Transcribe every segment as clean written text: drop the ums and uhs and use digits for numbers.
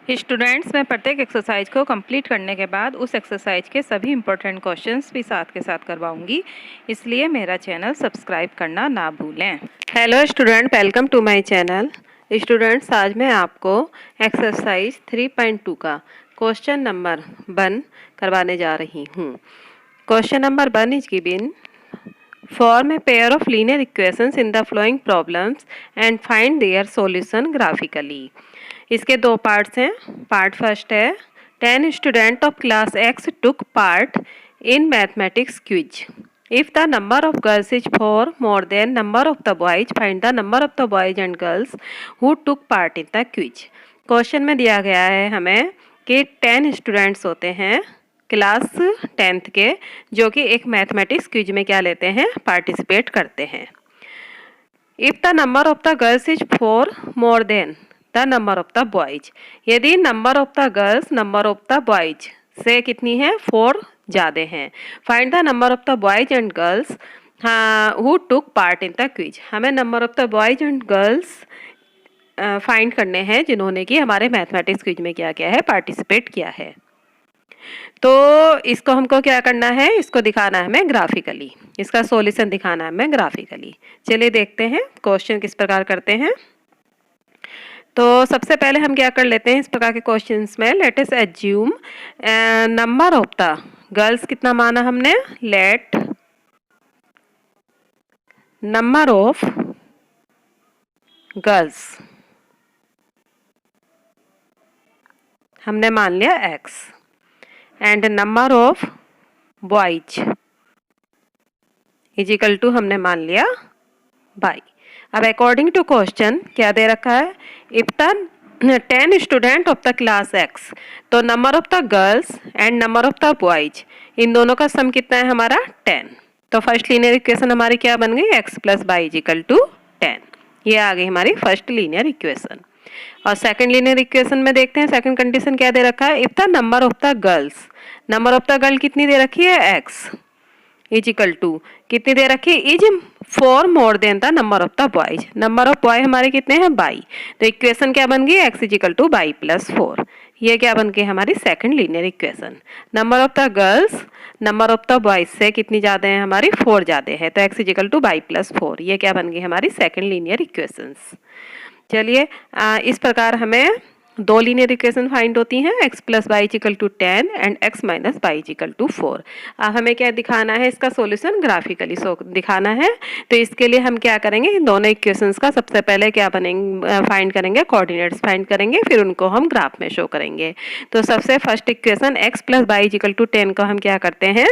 Students, मैं प्रत्येक exercise को कंप्लीट करने के बाद उस एक्सरसाइज के सभी इम्पोर्टेंट क्वेश्चंस भी साथ के साथ करवाऊंगी, इसलिए मेरा चैनल सब्सक्राइब करना ना भूलें। Hello student, welcome to my channel. Students, आज मैं आपको एक्सरसाइज 3.2 का क्वेश्चन नंबर 1 करवाने जा रही हूँ। Question number 1 is given, form a pair of linear equations in the following problems and find their solution graphically। इसके दो पार्ट्स हैं। पार्ट फर्स्ट है 10 student of class x took part in mathematics quiz. If the number of girls is 4 more then number of the boys, find the number of the boys and girls who took part in the quiz. Question में दिया गया है हमें कि 10 students होते हैं class 10th के, जो कि एक मैथमेटिक्स क्विज में क्या लेते हैं, पार्टिसिपेट करते हैं। If the number of the girls is 4 more than the number of the boys, यदि number of the girls number of the boys से कितनी है, 4 ज़्यादा हैं। Find the number of the boys and girls who took part in the quiz. हमें number of the boys and girls find करने हैं जिन्होंने कि हमारे मैथमेटिक्स क्विज में क्या किया है, पार्टिसिपेट किया है। तो इसको हमको क्या करना है, इसको दिखाना है हमें ग्राफिकली, इसका सॉल्यूशन दिखाना है हमें ग्राफिकली। चलिए देखते हैं क्वेश्चन किस प्रकार करते हैं। तो सबसे पहले हम क्या कर लेते हैं इस प्रकार के क्वेश्चंस में, let us assume number of the girls कितना माना हमने, लेट नंबर ऑफ गर्ल्स हमने मान लिया x and number of boys is equal to हमने मान लिया y। अब अकॉर्डिंग टू क्वेश्चन क्या दे रखा है, if the 10 student of the class x, तो number of the girls and number of the boys, इन दोनों का सम कितना है हमारा 10। तो फर्स्ट लीनियर इक्वेशन हमारी क्या बन गई, x plus Y is equal to 10। ये आ गई हमारी फर्स्ट लीनियर इक्वेशन। और सेकंड लीनियर इक्वेशन में देखते हैं सेकंड कंडीशन क्या दे रखा है, if the number of the girls, number of the girl कितनी दे रखी है, x इज इक्वल टू कितनी दे रखी है, is 4 more than the number of the boys, number of boy हमारे कितने हैं, बाई। तो इक्वेशन क्या बन गई, x is equal two by plus 4। ये क्या बन गई हमारी second linear equation. Number of the girls number of the boys से कितनी ज़्यादा है हमारी, 4 ज़्यादा है, तो x is equal two by plus 4। ये क्या बन गई हमारी सेकंड लीनियर इक्वेशंस। चलिए इस प्रकार हमें दो लीनियर इक्वेशन फाइंड होती हैं, x plus Y equal to 10 and x minus Y equal to 4। हमें क्या दिखाना है, इसका सॉल्यूशन ग्राफिकली दिखाना है। तो इसके लिए हम क्या करेंगे, इन दोनों इक्वेशंस का सबसे पहले क्या बनेंगे, फाइंड करेंगे, कोऑर्डिनेट्स फाइंड करेंगे, फिर उनको हम ग्राफ में शो करेंगे। तो सबसे first equation x plus Y equal to 10 का हम क्या करते हैं,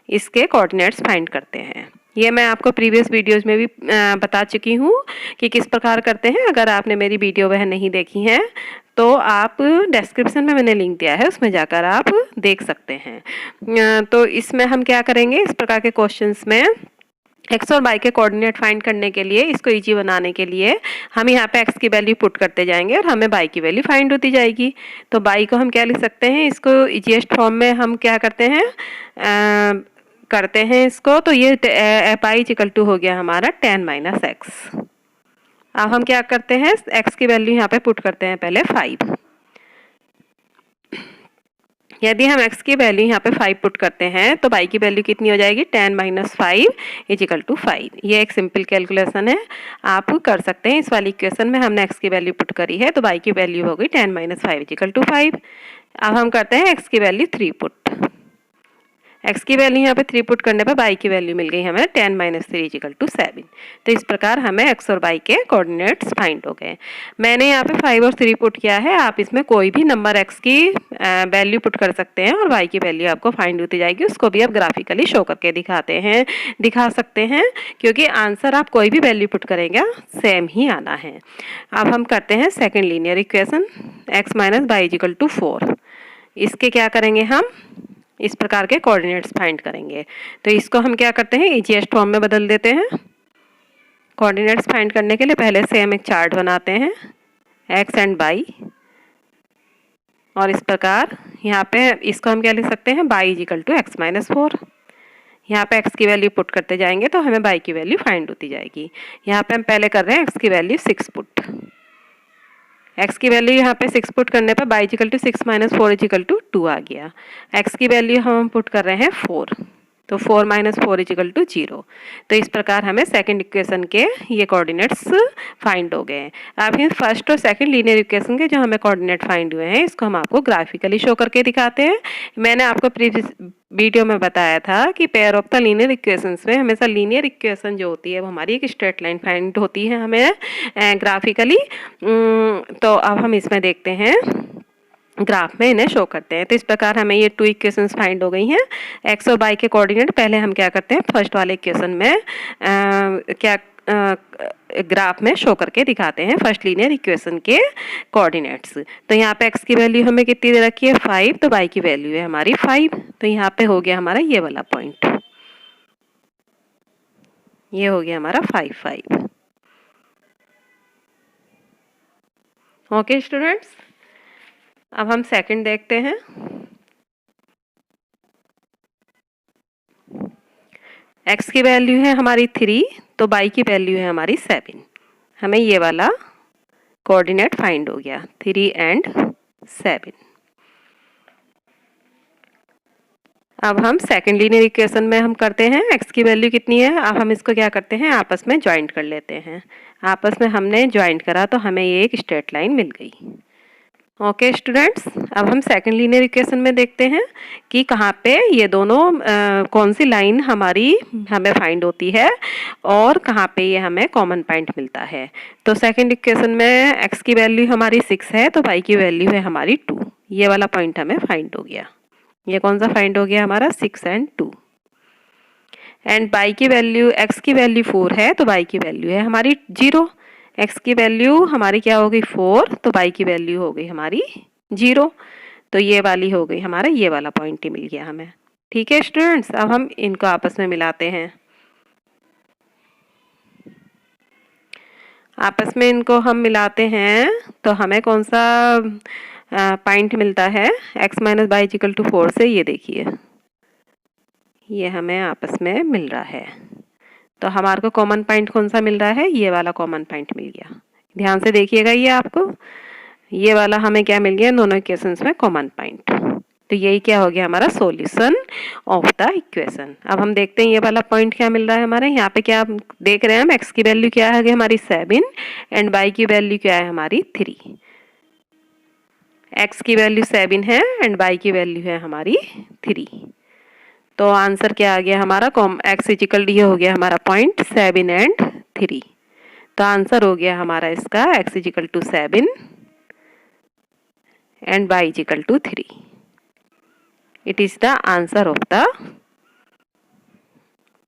इसके कोऑर्डिनेट्स फाइंड करते हैं। ये मैं आपको प्रीवियस वीडियोस में भी बता चुकी हूँ कि किस प्रकार करते हैं। अगर आपने मेरी वीडियो वह नहीं देखी है तो आप डिस्क्रिप्शन में मैंने लिंक दिया है, उसमें जाकर आप देख सकते हैं। तो इसमें हम क्या करेंगे, इस प्रकार के क्वेश्चंस में एक्स और वाई के कोऑर्डिनेट फाइंड करने के लिए, इसको इजी बनाने के लिए हम यहाँ पे एक्स की वैल्यू पुट करते जाएंगे और हमें वाई की वैल्यू फाइंड होती जाएगी। तो वाई को हम क्या लिख सकते हैं, इसको इजीएस्ट फॉर्म में हम क्या करते हैं इसको, तो ये पाई इक्वल टू हो गया हमारा 10 माइनस एक्स। अब हम क्या करते हैं, x की वैल्यू यहाँ पे पुट करते हैं पहले 5। यदि हम x की वैल्यू यहाँ पे 5 पुट करते हैं तो y की वैल्यू कितनी हो जाएगी, 10 माइनस 5 इज इक्वल टू 5। ये एक सिंपल कैलकुलेशन है, आप कर सकते हैं। इस वाली इक्वेशन में हमने x की वैल्यू पुट करी है तो y की वैल्यू हो गई 10 माइनस 5 इज इक्वल टू 5। अब हम करते हैं x की वैल्यू 3 पुट, x की वैल्यू यहाँ पे 3 पुट करने पर y की वैल्यू मिल गई हमें 10 माइनस 3 इक्वल टू 7। तो इस प्रकार हमें x और y के कोऑर्डिनेट्स फाइंड हो गए। मैंने यहाँ पे 5 और 3 पुट किया है, आप इसमें कोई भी नंबर x की वैल्यू पुट कर सकते हैं और y की वैल्यू आपको फाइंड होती जाएगी। उसको भी आप ग्राफिकली शो करके दिखा सकते हैं, क्योंकि आंसर आप कोई भी वैल्यू पुट करेंगे सेम ही आना है। अब हम करते हैं second linear equation, x minus Y equal to 4। इसके क्या करेंगे, हम इस प्रकार के कोऑर्डिनेट्स फाइंड करेंगे। तो इसको हम क्या करते हैं, इजीएस्ट फॉर्म में बदल देते हैं। कोऑर्डिनेट्स फाइंड करने के लिए पहले से हम एक चार्ट बनाते हैं x एंड y, और इस प्रकार यहाँ पे इसको हम क्या लिख सकते हैं, y is equal to x minus 4। यहाँ पे x की वैल्यू पुट करते जाएंगे तो हमें y की वैल्यू फाइंड होती जाएगी। यहाँ पे हम पहले कर रहे हैं x की वैल्यू 6 पुट, x की वैल्यू यहाँ पे 6 पुट करने पर y equal to 6 minus 4 equal to 2 आ गया। x की वैल्यू हम पुट कर रहे हैं 4, तो 4 माइनस 4 इक्वल टू 0। तो इस प्रकार हमें सेकंड इक्वेशन के ये कोऑर्डिनेट्स फाइंड हो गए। अब इन फर्स्ट और सेकंड लीनियर इक्वेशन के जो हमें कोऑर्डिनेट फाइंड हुए हैं, इसको हम आपको ग्राफिकली शो करके दिखाते हैं। मैंने आपको प्रीवियस वीडियो में बताया था कि pair of the linear equations में हमेशा लीनियर इक्वेशन जो होती है वो हमारी एक स्ट्रेट लाइन फाइंड होती है हमें ग्राफिकली। तो अब हम इसमें देखते हैं, ग्राफ में इन्हें शो करते हैं। तो इस प्रकार हमें ये 2 इक्वेशंस फाइंड हो गई हैं। एक्स और वाई के कोऑर्डिनेट पहले हम क्या करते हैं, फर्स्ट वाले इक्वेशन में ग्राफ में शो करके दिखाते हैं फर्स्ट लीनियर इक्वेशन के कोऑर्डिनेट्स। तो यहाँ पे x की वैल्यू हमें कितनी दे रखी है 5, तो y की वैल्यू है हमारी 5। तो यहाँ पे हो गया हमारा ये वाला पॉइंट, ये हो गया हमारा 5 5। ओके स्टूडेंट्स, अब हम सेकंड देखते हैं। x की वैल्यू है हमारी 3, तो y की वैल्यू है हमारी 7। हमें ये वाला कोऑर्डिनेट फाइंड हो गया 3 एंड 7। अब हम सेकंड लीनियर इक्वेशन में हम करते हैं, x की वैल्यू कितनी है, अब हम इसको क्या करते हैं आपस में ज्वाइंट कर लेते हैं। आपस में हमने ज्वाइंट करा तो हमें ये एक स्ट्रेट लाइन मिल गई। ओके स्टूडेंट्स, अब हम सेकंड लीनियर इक्वेशन में देखते हैं कि कहाँ पे ये दोनों कौन सी लाइन हमारी हमें फाइंड होती है और कहाँ पे ये हमें कॉमन पॉइंट मिलता है। तो सेकंड इक्वेशन में x की वैल्यू हमारी 6 है, तो y की वैल्यू है हमारी 2। ये वाला पॉइंट हमें फाइंड हो गया। ये कौन सा फाइंड हो गया हमारा 6 एंड 2। एंड y की वैल्यू, x की वैल्यू 4 है, तो y की वैल्यू है हमारी 0। x की वैल्यू हमारी क्या हो गई 4, तो y की वैल्यू हो गई हमारी 0। तो ये वाली हो गई हमारा, ये वाला पॉइंट ही मिल गया हमें। ठीक है स्टूडेंट्स, अब हम इनको आपस में मिलाते हैं। आपस में इनको हम मिलाते हैं तो हमें कौन सा पॉइंट मिलता है, x minus Y equal to 4 से। ये देखिए, ये हमें आपस में मिल रहा है। तो हमारे को कॉमन पॉइंट कौन सा मिल रहा है, ये वाला कॉमन पॉइंट मिल गया। ध्यान से देखिएगा, ये आपको ये वाला हमें क्या मिल गया, दोनों इक्वेशंस में कॉमन पॉइंट। तो यही क्या हो गया हमारा सॉल्यूशन ऑफ द इक्वेशन। अब हम देखते हैं ये वाला पॉइंट क्या मिल रहा है हमारे। यहाँ पे क्या देख रहे हैं हम, x की वैल्यू क्या है हमारी 7 एंड y की वैल्यू क्या है हमारी 3। x की वैल्यू 7 है एंड y की वैल्यू है हमारी 3। तो आंसर क्या आ गया हमारा, x इक्वल ये हो गया हमारा पॉइंट 7 एंड 3। तो आंसर हो गया हमारा इसका x equal to 7 and y equal to 3। It is the answer of the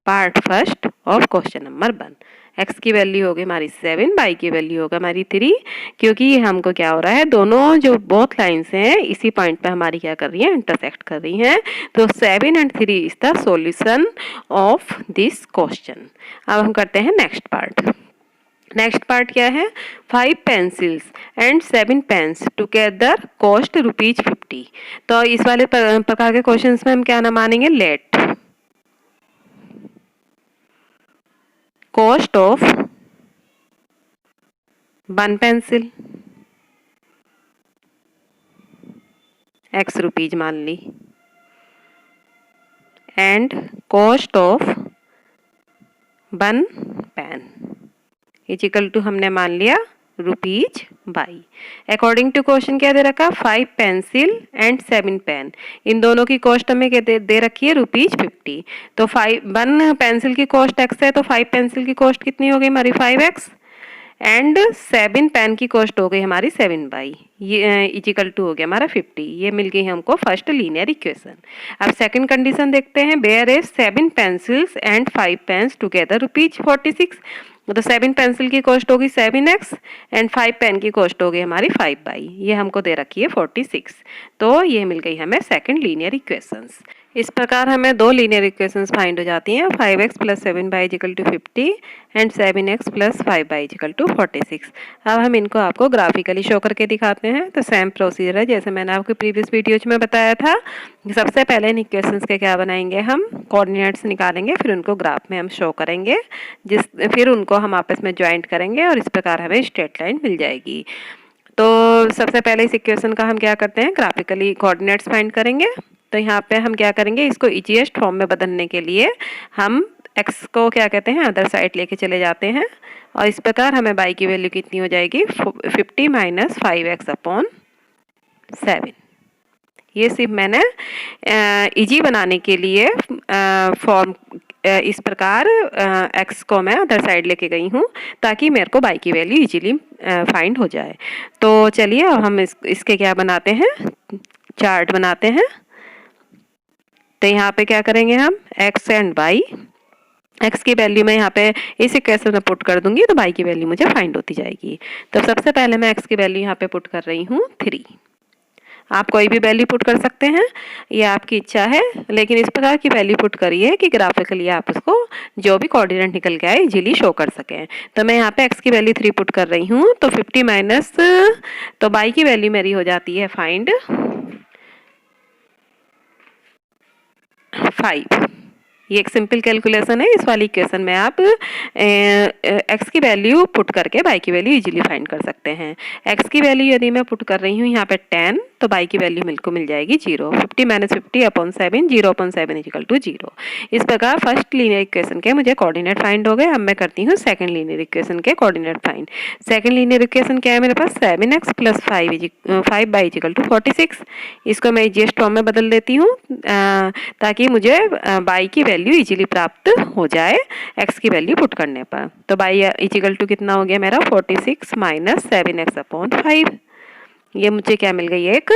part first of question number 1। x की वैल्यू हो गई हमारी 7, y की वैल्यू होगा हमारी 3, क्योंकि ये हमको क्या हो रहा है, दोनों जो बोथ लाइन्स हैं इसी पॉइंट पे हमारी क्या कर रही है, इंटरसेक्ट कर रही हैं। तो 7 and 3 is the solution of this question. अब हम करते हैं नेक्स्ट पार्ट। नेक्स्ट पार्ट क्या है, 5 pencils and 7 pens together cost ₹50। तो इस वाले प्रकार के क्वेश्चंस में हम क्या ना मानेंगे, let cost of 1 pencil X rupees मान ली, and cost of 1 pen equal to हमने मान लिया rupees Y. According to question क्या दे रखा, 5 पेंसिल एंड 7 पेन, इन दोनों की कॉस्ट हमें क्या दे रखी है ₹50। तो 1 पेंसिल की कॉस्ट x है, तो 5 पेंसिल की कॉस्ट कितनी हो गई हमारी 5x, एंड 7 पेन की कॉस्ट हो गई हमारी 7 बाई, ये इक्वल टू हो गया हमारा 50। ये मिल गई हमको फर्स्ट लीनियर इक्वेशन। अब सेकंड कंडीशन देखते हैं, where is 7 pencils and 5 pens together ₹46। तो 7 पेंसिल की कॉस्ट होगी 7x एंड 5 पेन की कॉस्ट होगी हमारी 5 बाई, ये हमको दे रखी है 46। तो ये मिल गई हमें सेकंड लीनियर इक्वेशंस। इस प्रकार हमें 2 लीनियर इक्वेशंस फाइंड हो जाती हैं, 5x plus 7y equal to 50 and 7x plus 5y equal to 46। अब हम इनको आपको ग्राफिकली शो करके दिखाते हैं। तो सेम प्रोसीजर है जैसे मैंने आपको प्रीवियस वीडियोज में बताया था। सबसे पहले इन इक्वेशंस के क्या बनाएंगे, हम कोऑर्डिनेट्स निकालेंगे, फिर उनको ग्राफ में हम शो करेंगे, फिर उनको हम आपस में ज्वाइंट करेंगे और इस प्रकार हमें स्ट्रेट लाइन मिल जाएगी। तो सबसे पहले इस इक्वेशन का हम क्या करते हैं, ग्राफिकली कोऑर्डिनेट्स फाइंड करेंगे। तो यहाँ पे हम क्या करेंगे, इसको इजीएस्ट फॉर्म में बदलने के लिए हम x को क्या कहते हैं, अदर साइड लेके चले जाते हैं, और इस प्रकार हमें y की वैल्यू कितनी हो जाएगी, 50 माइनस 5x अपॉन 7। ये सिर्फ मैंने इजी बनाने के लिए फॉर्म इस प्रकार x को मैं अदर साइड लेके गई हूँ, ताकि मेरे को y की वैल्यू इजीली फाइंड हो जाए। तो चलिए अब हम इसके क्या बनाते हैं, चार्ट बनाते हैं। तो यहाँ पे क्या करेंगे हम, x एंड y, x की वैल्यू मैं यहाँ पे इस इक्वेशन में पुट कर दूंगी, तो y की वैल्यू मुझे फाइंड होती जाएगी। तो सबसे पहले मैं x की वैल्यू यहाँ पे पुट कर रही हूँ 3। आप कोई भी वैल्यू पुट कर सकते हैं, ये आपकी इच्छा है, लेकिन इस प्रकार की वैल्यू पुट करिए कि ग्राफिकली आप उसको जो भी कोऑर्डिनेट निकल के आए इजीली शो कर सकें। तो मैं यहाँ पे x की वैल्यू 3 पुट कर रही हूँ, तो 50 माइनस, तो y की वैल्यू मेरी हो जाती है फाइंड 5। ये एक सिंपल कैलकुलेशन है। इस वाली इक्वेशन में आप x की वैल्यू पुट करके y की वैल्यू इजीली फाइंड कर सकते हैं। x की वैल्यू यदि मैं पुट कर रही हूँ यहाँ पे 10, तो y की वैल्यू मेरे को मिल जाएगी 0। 50 minus 50 upon 7, 0 upon 7 equal to 0। इस प्रकार फर्स्ट लीनियर इक्वेशन के मुझे कोऑर्डिनेट फाइंड हो गए। अब मैं करती हूँ सेकंड लीनियर इक्वेशन के coordinate find. Second linear equation क्या है मेरे पास, 7x plus 5y equal to 46। इसको मैं इजीएस्ट फॉर्म में बदल देती हूँ ताकि मुझे y की वैल्यू इजीली प्राप्त हो जाए x की वैल्यू पुट करने पर। तो y इक्वल टू कितना हो गया मेरा, 46 माइनस 7x अपॉन 5। ये मुझे क्या मिल गई, एक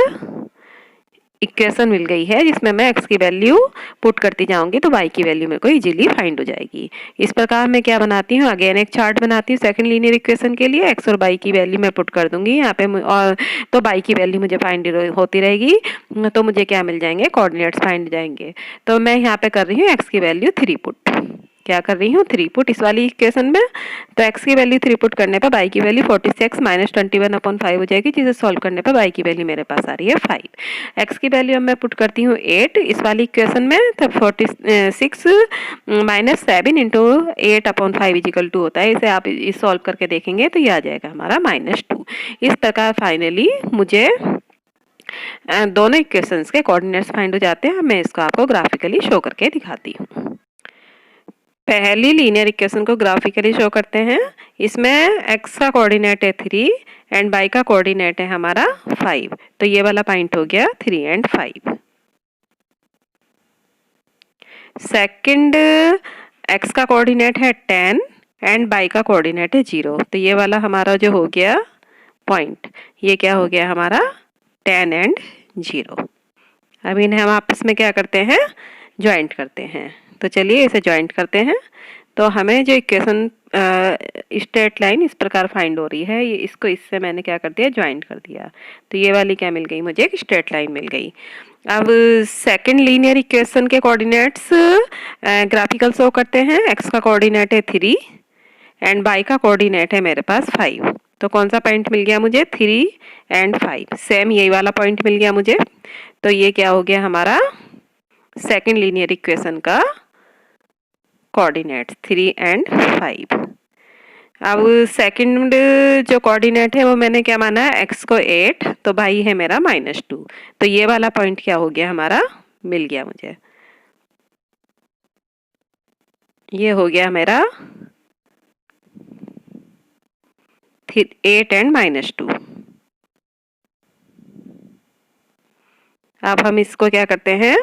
इक्वेशन मिल गई है जिसमें मैं x की वैल्यू पुट करती जाऊंगी, तो y की वैल्यू मेरे को इजीली फाइंड हो जाएगी। इस प्रकार मैं क्या बनाती हूँ, अगेन एक चार्ट बनाती हूँ सेकंड लीनियर इक्वेशन के लिए। x और y की वैल्यू मैं पुट कर दूंगी यहाँ पे, और तो y की वैल्यू मुझे फाइंड होती रहेगी, तो मुझे क्या मिल जाएंगे, कोऑर्डिनेट्स फाइंड हो जाएंगे। तो मैं यहाँ पे कर रही हूँ x की वैल्यू 3 पुट, क्या कर रही हूँ 3 पुट इस वाली इक्वेशन में। तो x की वैल्यू 3 पुट करने पर y की वैल्यू 46 माइनस 21 अपॉन 5 हो जाएगी, जिसे सॉल्व करने पर y की वैल्यू मेरे पास आ रही है 5। x की वैल्यू अब मैं पुट करती हूँ 8 इस वाली इक्वेशन में, तो 46 minus 7 into 8 upon 5 equal to होता है। इसे आप इस सॉल्व करके देखेंगे तो ये आ जाएगा हमारा -2। इस प्रकार फाइनली मुझे दोनों इक्वेशंस के कोऑर्डिनेट्स फाइंड हो जाते हैं। मैं इसको आपको ग्राफिकली शो करके दिखाती हूँ। पहली लीनियर इक्वेशन को ग्राफिकली शो करते हैं। इसमें x का कोऑर्डिनेट है 3 एंड y का कोऑर्डिनेट है हमारा 5। तो ये वाला पॉइंट हो गया 3 एंड 5। सेकंड, x का कोऑर्डिनेट है 10 एंड y का कोऑर्डिनेट है 0। तो ये वाला हमारा जो हो गया पॉइंट, ये क्या हो गया हमारा 10 एंड 0। अब इन्हें हम आपस में क्या करते हैं, ज्वाइंट करते हैं। तो चलिए इसे ज्वाइंट करते हैं। तो हमें जो इक्वेशन स्ट्रेट लाइन इस प्रकार फाइंड हो रही है, ये इसको इससे मैंने क्या कर दिया, ज्वाइंट कर दिया। तो ये वाली क्या मिल गई मुझे, एक स्ट्रेट लाइन मिल गई। अब सेकंड लीनियर इक्वेशन के कोऑर्डिनेट्स ग्राफिकल शो करते हैं। x का कोऑर्डिनेट है 3 एंड y का कोऑर्डिनेट है मेरे पास 5। तो कौन सा पॉइंट मिल गया मुझे, 3 एंड 5, सेम यही वाला पॉइंट मिल गया मुझे। तो ये क्या हो गया हमारा सेकंड लीनियर इक्वेशन का कोऑर्डिनेट्स 3 एंड 5। अब सेकंड जो कोऑर्डिनेट है वो मैंने क्या माना है, x को 8, तो y है मेरा -2। तो ये वाला पॉइंट क्या हो गया हमारा, मिल गया मुझे। ये हो गया मेरा 8 एंड -2। अब हम इसको क्या करते हैं,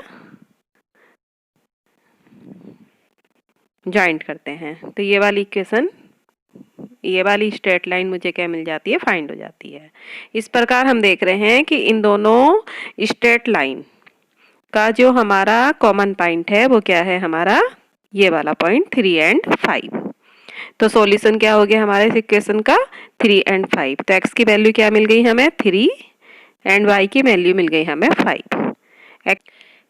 ज्वाइंट करते हैं। तो ये वाली इक्वेशन, ये वाली स्ट्रेट लाइन मुझे क्या मिल जाती है, फाइंड हो जाती है। इस प्रकार हम देख रहे हैं कि इन दोनों स्ट्रेट लाइन का जो हमारा कॉमन पॉइंट है वो क्या है हमारा, ये वाला पॉइंट 3 एंड 5। तो सॉल्यूशन क्या हो गया हमारे इस इक्वेशन का, 3 एंड 5। तो x की वैल्यू क्या मिल गई हमें, 3 एंड y की वैल्यू मिल गई हमें 5।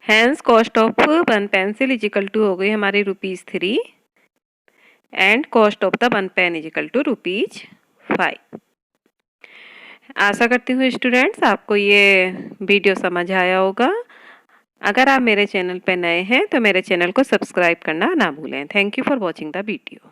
Hence cost of 1 pencil is equal to हो गई हमारी ₹3 and cost of the 1 pen is equal to ₹5। आशा करती हूँ स्टूडेंट्स आपको ये वीडियो समझ आया होगा। अगर आप मेरे चैनल पर नए हैं तो मेरे चैनल को सब्सक्राइब करना ना भूलें। Thank you for watching the video.